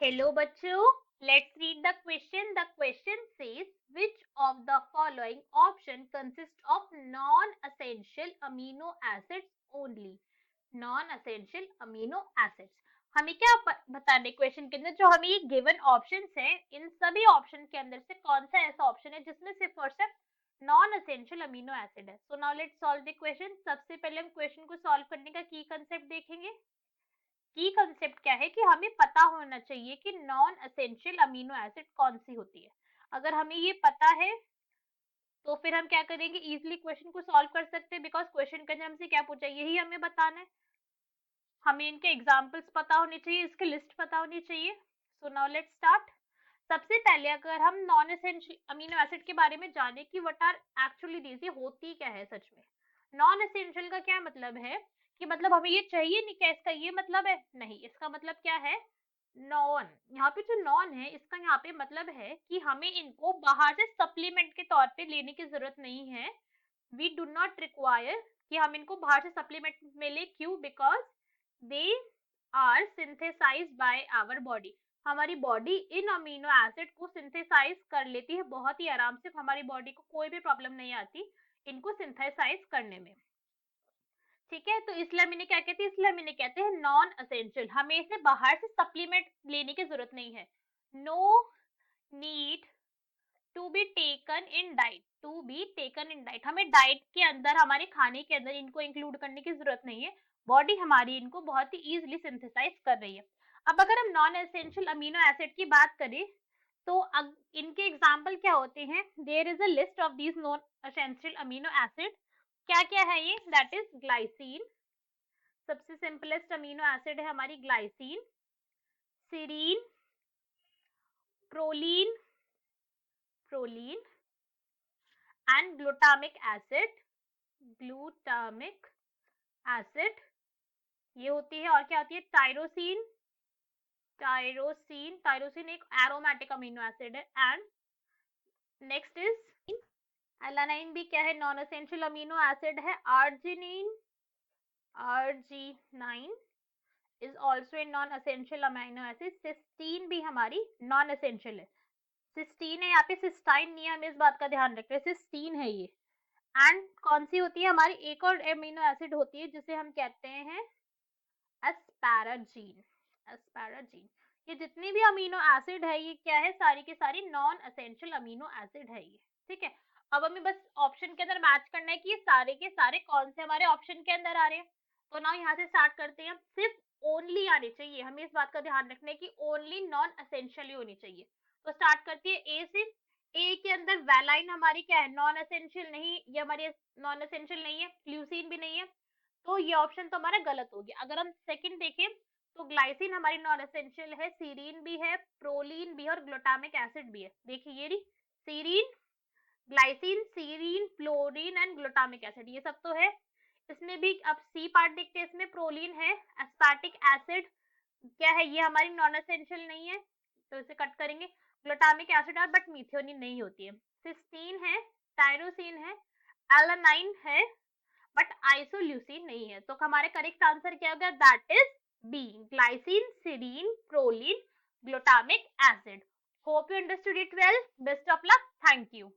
Hello बच्चों, let's read the question. The question says which of the following option consists of non-essential amino acids only? Non-essential amino acids. हमें क्या बताने question के अंदर जो हमें ये गिवन ऑप्शंस है, इन सभी ऑप्शन के अंदर से कौन सा ऐसा ऑप्शन है जिसमें सिर्फ और सिर्फ नॉन एसेंशियल अमीनो एसिड है. So now let's solve the question. सबसे पहले हम क्वेश्चन को सॉल्व करने का की कंसेप्ट देखेंगे. की कंसेप्ट क्या है कि हमें पता होना चाहिए कि नॉन एसेंशियल अमीनो एसिड कौन सी होती है. अगर हमें ये पता है तो फिर हम क्या करेंगे, इजीली क्वेश्चन को सॉल्व कर सकते हैं. बिकॉज क्वेश्चन के अंदर हमसे क्या पूछा, यही हमें बताना है. हमें इनके एग्जाम्पल्स पता होने चाहिए, इसकी लिस्ट पता होनी चाहिए. So now let's start. सबसे पहले अगर हम नॉन एसेंशियल अमीनो एसिड के बारे में जाने कि व्हाट आर एक्चुअली दीज, ये होती क्या है सच में. नॉन एसेंशियल का क्या मतलब है कि मतलब हमें ये चाहिए नहीं, क्या इसका ये मतलब है, नहीं. इसका मतलब क्या है, नॉन. यहाँ पे जो नॉन है इसका यहाँ पे मतलब है कि हमें इनको बाहर से सप्लीमेंट के तौर पे लेने की जरूरत नहीं है. वी डू नॉट रिक्वायर कि हम इनको बाहर से सप्लीमेंट में ले. क्यों? Because they are synthesised by our body. हमारी बॉडी इन अमीनो एसिड को सिंथेसाइज कर लेती है बहुत ही आराम से. हमारी बॉडी को कोई भी प्रॉब्लम नहीं आती इनको सिंथेसाइज करने में. ठीक है, तो इसलिए मैंने क्या कहते हैं, इसलिए मैंने कहते हैं नॉन एसेंशियल. हमें इसे बाहर से सप्लीमेंट लेने की जरूरत नहीं है. No need to be taken in diet. To be taken in diet, हमें डाइट के अंदर, हमारे खाने के अंदर इनको इंक्लूड करने की जरूरत नहीं है. बॉडी हमारी इनको बहुत ही इजीली सिंथेसाइज कर रही है. अब अगर हम नॉन एसेंशियल अमीनो एसिड की बात करें तो इनके एग्जाम्पल क्या होते हैं. There is a list of these non essential amino acid. क्या क्या है ये, दैट इज ग्लाइसिन. सबसे सिंपलेस्ट अमीनो एसिड है हमारी glycine. Serine, proline, proline and glutamic acid. Glutamic acid ये होती है. और क्या होती है, टायरोसिन. टायरोसिन, टायरोसिन एक एरोमेटिक अमीनो एसिड है. And next is alanine. भी क्या है, नॉन एसेंशियल अमीनो एसिड है. Arginine, arginine is also a non essential amino acid. Cysteine भी हमारी नॉन एसेंशियल है. सिस्टीन है यहाँ पे, सिस्टाइन नहीं है, हमें इस बात का ध्यान रखना है, सिस्टीन है ये. एंड कौन सी होती है हमारी, एक और अमीनो एसिड होती है जिसे हम कहते हैं एस्पैराजीन. एस्पैराजीन. ये जितनी भी अमीनो एसिड है ये क्या है, सारी की सारी नॉन एसेंशियल अमीनो एसिड है ये. ठीक है, अब हमें बस ऑप्शन के अंदर मैच करना है कि ये सारे के सारे कौन से हमारे ऑप्शन के अंदर आ रहे हैं. तो ना यहाँ से स्टार्ट करते हैं. सिर्फ ओनली आने चाहिए, हमें इस बात का ध्यान रखना है कि ओनली नॉन एसेंशियल ही होनी चाहिए. तो स्टार्ट करती है ए से. ए के अंदर वैलाइन हमारी क्या है, नॉन एसेंशियल नहीं, ये हमारी नॉन एसेंशियल नहीं है. ल्यूसीन भी नहीं है, तो ये ऑप्शन तो हमारा गलत हो गया. अगर हम सेकंड देखें तो ग्लाइसिन हमारी नॉन एसेंशियल है, सीरीन भी है, प्रोलीन भी है और ग्लूटामिक एसिड भी है. देखिए ये रही serine, glycine, serine, fluorine and glutamic acid, ये सब तो है. इसमें भी अब सी पार्ट देखते हैं. इसमें प्रोलीन है, एस्पार्टिक एसिड क्या है, ये हमारी नॉन एसेंशियल नहीं है तो इसे कट करेंगे. ग्लूटामिक एसिड है बट मीथियोनिन नहीं होती है. सिस्टीन है, टायरोसिन है, एलानाइन है बट आइसोल्यूसिन नहीं है. तो हमारे करेक्ट आंसर क्या होगा, that is B, glycine, serine, proline, glutamic acid. Hope you understood it well. Best of luck. Thank you.